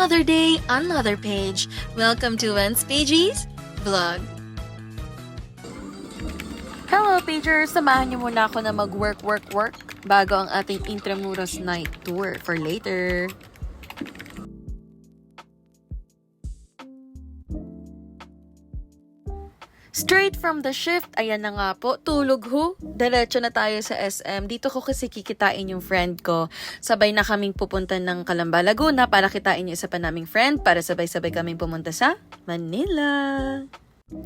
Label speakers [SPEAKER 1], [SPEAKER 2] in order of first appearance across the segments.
[SPEAKER 1] Another day, another page. Welcome to Wen's Pages Vlog. Hello, pagers! Samahan niyo muna ako na mag-work bago ang ating Intramuros night tour for later. Straight from the shift, ayan na nga po, tulog ho. Diretso na tayo sa SM. Dito ko kasi kikitain yung friend ko. Sabay na kaming pupunta ng Calamba, Laguna para kitain yung isa pa naming friend para sabay-sabay kaming pumunta sa Manila.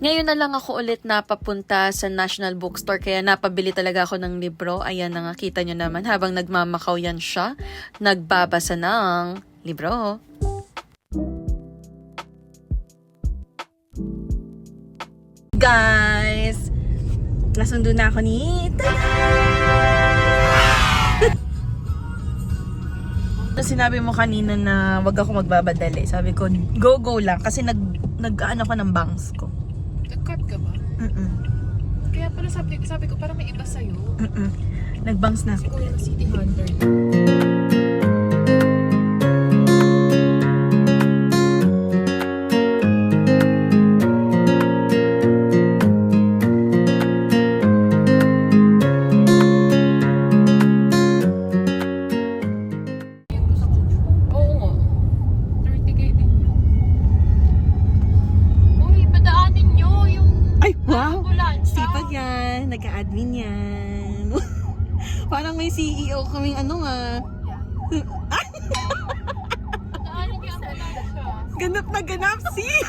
[SPEAKER 1] Ngayon na lang ako ulit napapunta sa National Bookstore kaya napabili talaga ako ng libro. Ayan na nga, kita nyo naman habang nagmamakaw yan siya. Nagbabasa ng libro.
[SPEAKER 2] Guys, nasundo na ako ni Sinabi mo kanina na wag ako magbabadali. Sabi ko, go lang. Kasi nag-ano ko ng bangs ko.
[SPEAKER 3] Nag-cut ka ba? Kaya pala sabi ko, parang may iba sa'yo.
[SPEAKER 2] Nag-bangs na
[SPEAKER 3] Kasi
[SPEAKER 2] ako.
[SPEAKER 3] ko yung City Hunter.
[SPEAKER 2] Nagka-admin yan. Parang may CEO kaming ano nga. Ganap na ganap, see?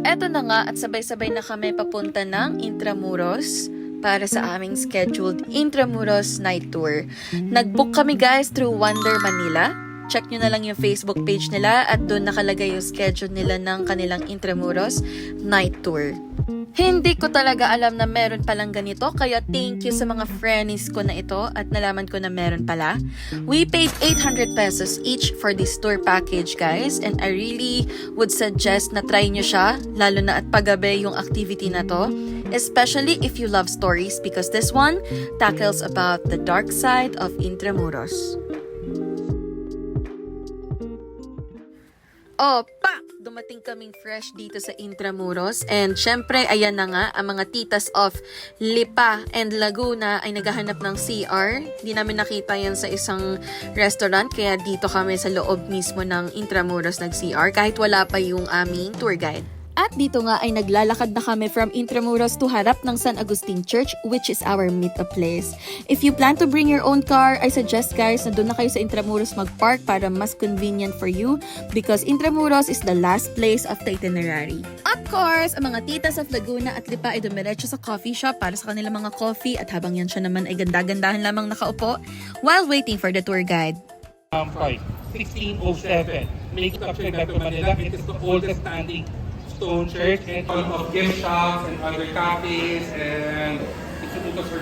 [SPEAKER 1] Eto na nga at sabay-sabay na kami papunta ng Intramuros para sa aming scheduled Intramuros night tour. Nag-book kami guys through Wonder Manila. Check nyo na lang yung Facebook page nila at doon nakalagay yung schedule nila ng kanilang Intramuros night tour. Hindi ko talaga alam na meron palang ganito, kaya thank you sa mga friends ko na ito at nalaman ko na meron pala. We paid 800 pesos each for this tour package guys, and I really would suggest na try nyo siya, lalo na at paggabi yung activity na to, especially if you love stories because this one tackles about the dark side of Intramuros. Oh, pak! Dumating kaming fresh dito sa Intramuros. And syempre, ayan na nga, ang mga titas of Lipa and Laguna ay naghahanap ng CR. Di namin nakita yan sa isang restaurant, kaya dito kami sa loob mismo ng Intramuros nag-CR kahit wala pa yung aming tour guide. At dito nga ay naglalakad na kami from Intramuros to harap ng San Agustin Church, which is our meet-up place. If you plan to bring your own car, I suggest guys na doon na kayo sa Intramuros mag-park para mas convenient for you because Intramuros is the last place of the itinerary. Of course, ang mga titas of Laguna at Lipa ay dumiretso sa coffee shop para sa kanilang mga coffee at habang yan siya naman ay ganda-gandahan lamang nakaupo while waiting for the tour guide.
[SPEAKER 4] 1607. Make it up to Metro Manila. It is the oldest standing stone church and all of gift shops and other cafes and institutos for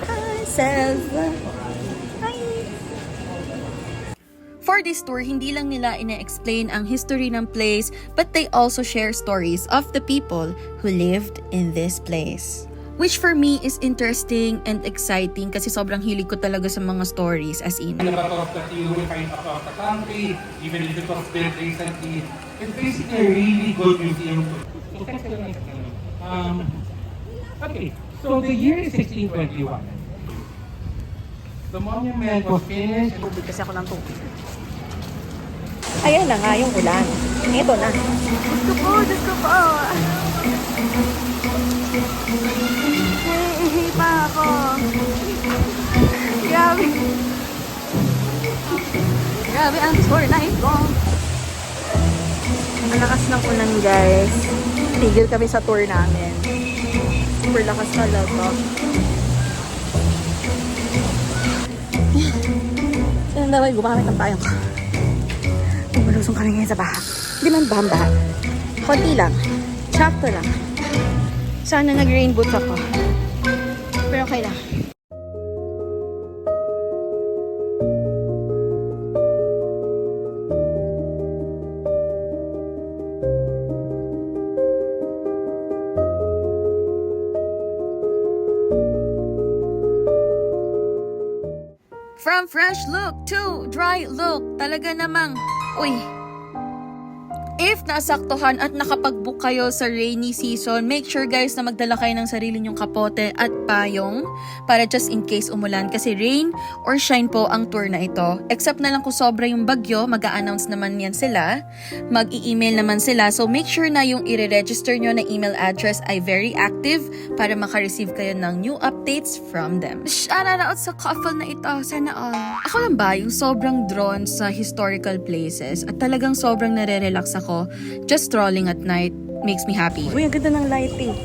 [SPEAKER 1] For this tour, hindi lang nila ina-explain ang history ng place, but they also share stories of the people who lived in this place. Which for me is interesting and exciting kasi sobrang hilig ko talaga sa mga stories as in.
[SPEAKER 4] and about that you will find across the country, even if it was built recently. It's basically a really good museum. Okay, so the year is 1621. The monument was finished.
[SPEAKER 2] Tubig kasi ako ng tubig. Ayan na nga yung ulan. Ito na. Diyos ko po. Ihi pa ako. Grabe. Grabe ang tour na ito. Ang lakas ng ulan guys. Tigil kami sa tour namin. Super lakas talaga. Saan daw ay gumamit ng payong ko. Malusong kami ngayon sa baha. Hindi man bamba. Konti lang. Sakto lang. Sana nag-rain boots ako. Pero okay lang.
[SPEAKER 1] From fresh look to dry look, talaga namang, uy, If nasaktuhan at nakapag-book kayo sa rainy season, make sure guys na magdala kayo ng sarili nyong kapote at payong para just in case umulan kasi rain or shine po ang tour na ito. Except na lang kung sobra yung bagyo, mag-a-announce naman yan sila, mag-i-email naman sila. So make sure na yung i-register nyo na email address ay very active para makareceive kayo ng new updates from them. Shoutout sa couple na ito, sana all. Ako lang ba yung sobrang drawn sa historical places at talagang sobrang nare-relax ako. Just strolling at night makes me happy.
[SPEAKER 2] Uy, ang ganda ng lighting.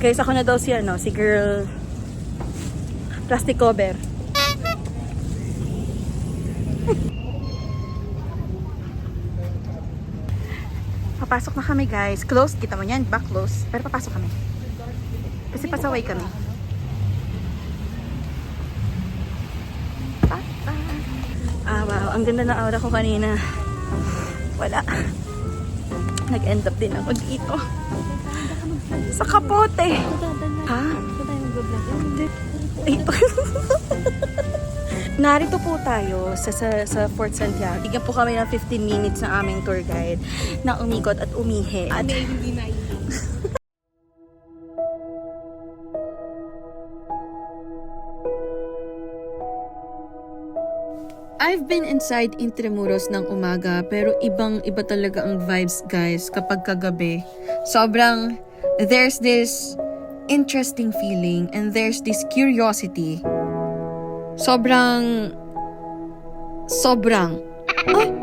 [SPEAKER 2] Guys, ako na daw si girl plastic cover. Papasok na kami guys. Closed, kita mo yan, back close. Pero papasok kami. Kasi pasaway kami. Wow, ang ganda ng aura ko kanina. Wala. Nag-end up din ako dito. Sa kapote. Ha? Ito. Narito po tayo sa Fort Santiago. Bigyan po kami ng 15 minutes ng aming tour guide na umikot at umihi. At
[SPEAKER 1] I've been inside Intramuros ng umaga pero ibang-iba talaga ang vibes guys kapag kagabi. Sobrang there's this interesting feeling and there's this curiosity. Sobrang ah!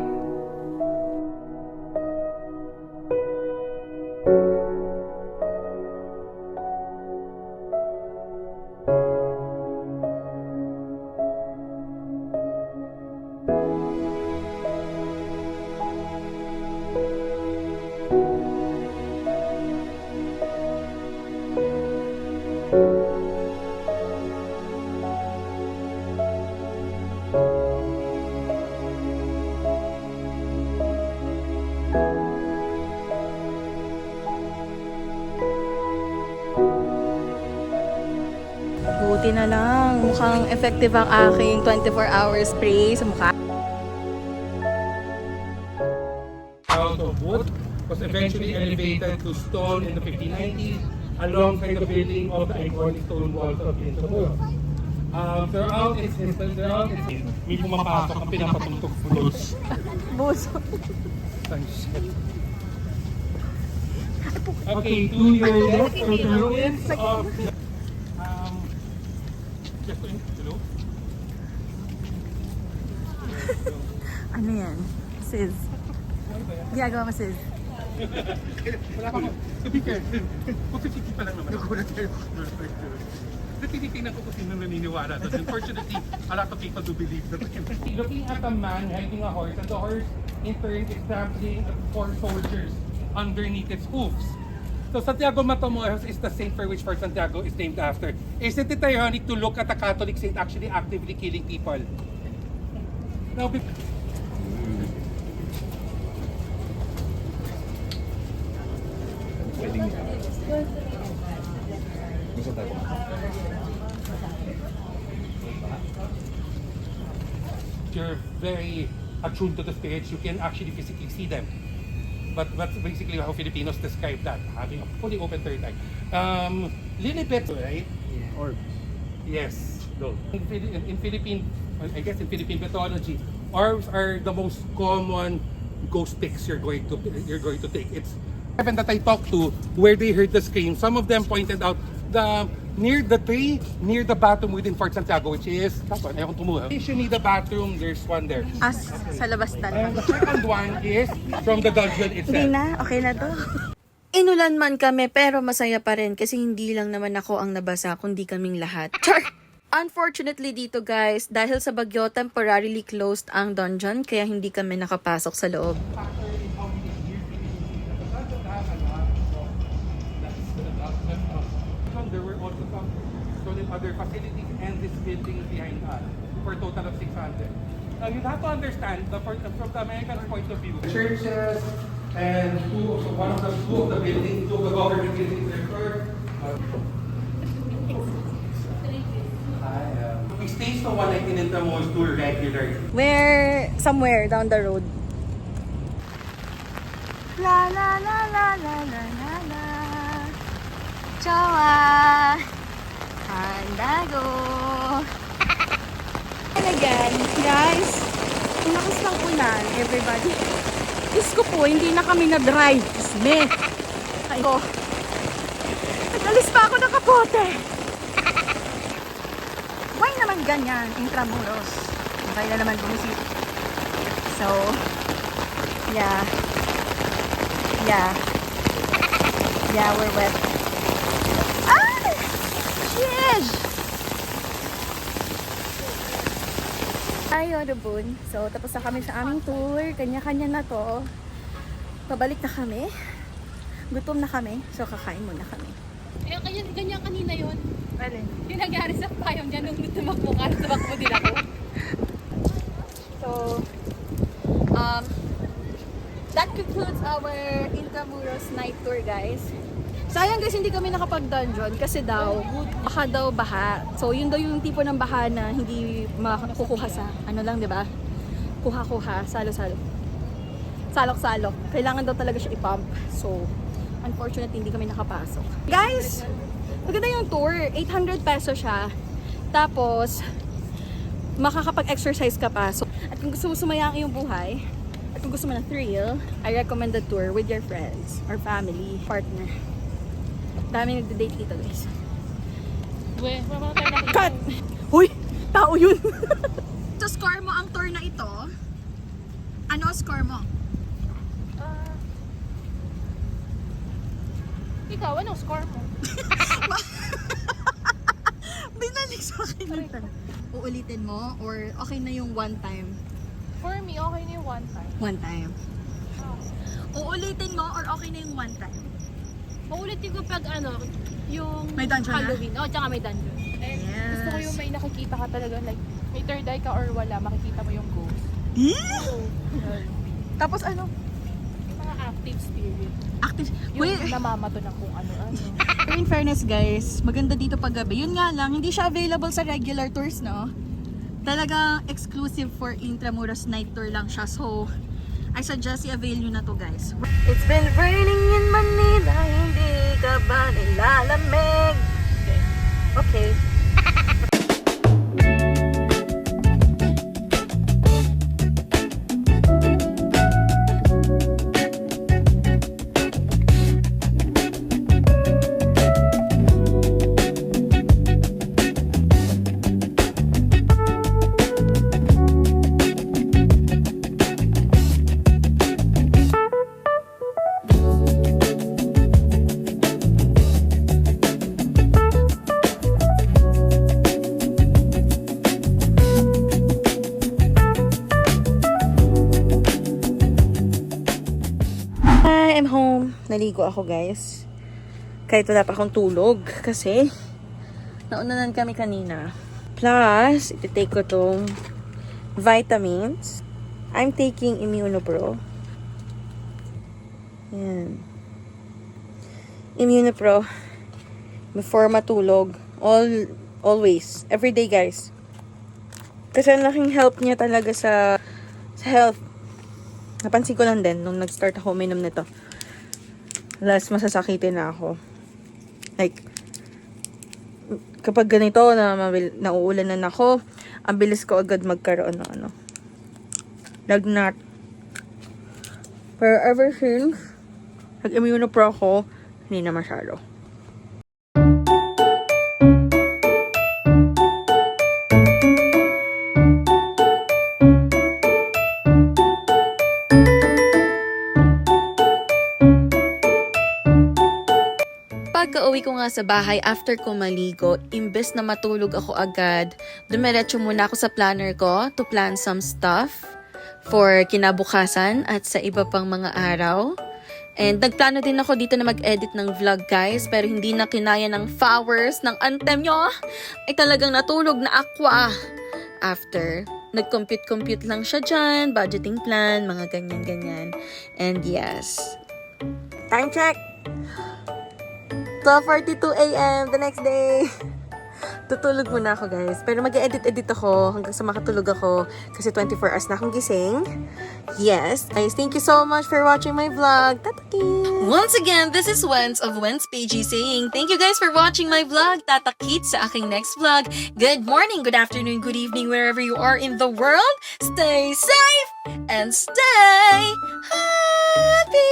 [SPEAKER 2] buti na lang. Mukhang effective ang aking 24-hour spray sa mukha.
[SPEAKER 4] Out of wood was eventually elevated to stone in the 1590s alongside the building of the iconic stone walls of Intramuros. Throughout its history, may pumapasok ang pinapatungtog floats.
[SPEAKER 2] Buso.
[SPEAKER 4] Okay, to your left are the ruins of just hello?
[SPEAKER 2] Ano yan? Sis. Ginagawa mo sis.
[SPEAKER 4] Wala pa ko. To be fair, pupipiki pa lang naman ako. Tinitingnan ko kung sino naniniwala doon. Unfortunately, a lot of people do believe that. Looking at a man riding a horse, and the horse in turn is trampling at 4 soldiers underneath its hoofs. So Santiago Matamoros is the saint for which Fort Santiago is named after. Isn't it ironic to look at a Catholic saint actually actively killing people? Now, you're very attuned to the spirits, you can actually physically see them. But that's basically how Filipinos describe that, having a fully open third eye. Lilibet, right? Yeah. Or yes, no. In Philippine, I guess in Philippine mythology, orbs are the most common ghost pics you're going to take. It's even that I talked to where they heard the scream. Some of them pointed out near the tree, near the bathroom within Fort Santiago, which is if you need a bathroom, there's one there.
[SPEAKER 2] As sa labas
[SPEAKER 4] And
[SPEAKER 2] talaga.
[SPEAKER 4] the second one is from the dungeon
[SPEAKER 2] Hindi
[SPEAKER 4] itself.
[SPEAKER 2] na, okay na to.
[SPEAKER 1] Inulan man kami pero masaya pa rin kasi hindi lang naman ako ang nabasa kundi kaming lahat. Char! Unfortunately dito guys, dahil sa bagyo temporarily closed ang dungeon kaya hindi kami nakapasok sa loob.
[SPEAKER 4] There were also some stolen other facilities and this building behind us for a total of 600. Now you have to understand from the American point of view, churches, And one of the buildings, two of the government buildings referred. We stay sa one night in Intramuros tour regularly.
[SPEAKER 2] Somewhere down the road. La la la la la la la la. Jowa. Handago. And again, guys, ang lakas ng ulan, everybody. Diyos ko po, hindi na kami na-drive. Isme. Ay ko. Nagalis pa ako ng kapote. Why naman ganyan, Intramuros? Okay na naman bumisita. So, yeah. Yeah, we're wet. Ah! Sheesh! Tayo, Dubun. So, tapos na kami sa aming tour. Kanya-kanya na to. Pabalik na kami. Gutom na kami. So, kakain muna kami.
[SPEAKER 3] Eh, ganyan kanina yun.
[SPEAKER 2] Alin?
[SPEAKER 3] Yung nangyari sa payong dyan nung tumakbo ka, tumakbo din ako.
[SPEAKER 2] So, that concludes our Intramuros night tour, guys. Sayang guys, hindi kami nakapag-dungeon kasi daw, baka daw baha. So, yun daw yung tipo ng baha na hindi makukuha sa, ano lang, di ba? Kuha-kuha, salo-salo. Salok-salok. Kailangan daw talaga siya i-pump. So, unfortunately, hindi kami nakapasok. Guys, maganda yung tour. 800 peso siya. Tapos, makakapag-exercise ka pa. So, at kung gusto mo sumaya ang iyong buhay, at kung gusto mo ng thrill, I recommend the tour with your friends or family, partner. Dami nagde-date dito, guys.
[SPEAKER 3] Uwe, mama tayo nakita.
[SPEAKER 2] Cut! Uy! Tao yun! So, score mo ang tour na ito. Ano ang score mo?
[SPEAKER 3] Ikaw, anong score mo?
[SPEAKER 2] Binalik sa akin ng tanong. Uulitin mo or okay na yung one time?
[SPEAKER 3] For me, okay na yung one time.
[SPEAKER 2] One time. Uulitin mo or okay na yung one time?
[SPEAKER 3] Maulitin ko pag yung
[SPEAKER 2] May dungeon na?
[SPEAKER 3] Halloween. Tsaka may dungeon. And
[SPEAKER 2] Yes.
[SPEAKER 3] gusto ko yung may nakikita ka talaga, like, may third eye ka or wala, makikita mo yung ghost. Yun.
[SPEAKER 2] Tapos ano?
[SPEAKER 3] Yung mga active spirit.
[SPEAKER 2] Active.
[SPEAKER 3] Yung
[SPEAKER 2] Wait.
[SPEAKER 3] namamato ng kung ano-ano.
[SPEAKER 2] Pero in fairness guys, maganda dito pag gabi. Yun nga lang, hindi siya available sa regular tours, no? Talagang exclusive for Intramuros night tour lang siya. So, I suggest i-avail nyo na to guys. It's been raining in Manila, hindi ka ba nilalamig? Okay. Hi, I'm home. Naligo ako guys. Kahit wala pa akong tulog kasi naunanan kami kanina. Plus, iti-take ko tong vitamins. I'm taking Immunopro. Yan. Immunopro. Before matulog. Always. Every day guys. Kasi ang laking help niya talaga sa health. Napansin ko lang din nung nag-start ako uminom nito. Last masasakitin na ako. Like, kapag ganito na nauulanan ako, ang bilis ko agad magkaroon ng lagnat. Pero ever since, nag-immunopro ako, hindi na masyado.
[SPEAKER 1] Pagka-uwi ko nga sa bahay after ko maligo, imbes na matulog ako agad, dumiretso muna ako sa planner ko to plan some stuff for kinabukasan at sa iba pang mga araw. And nagplano din ako dito na mag-edit ng vlog guys, pero hindi na kinaya ng followers ng anthem nyo. Ay talagang natulog na aqua after. nag-compute lang siya dyan, budgeting plan, mga ganyan-ganyan. And yes. Time check! 12:42 a.m. the next day. Tutulog muna ako, guys. Pero mag-edit ako hanggang sa makatulog ako kasi 24 hours na akong gising. Yes. Guys, thank you so much for watching my vlog. Tatakit! Once again, this is Wens of Wens PG saying thank you guys for watching my vlog. Tatakit sa aking next vlog. Good morning, good afternoon, good evening, wherever you are in the world. Stay safe and stay happy!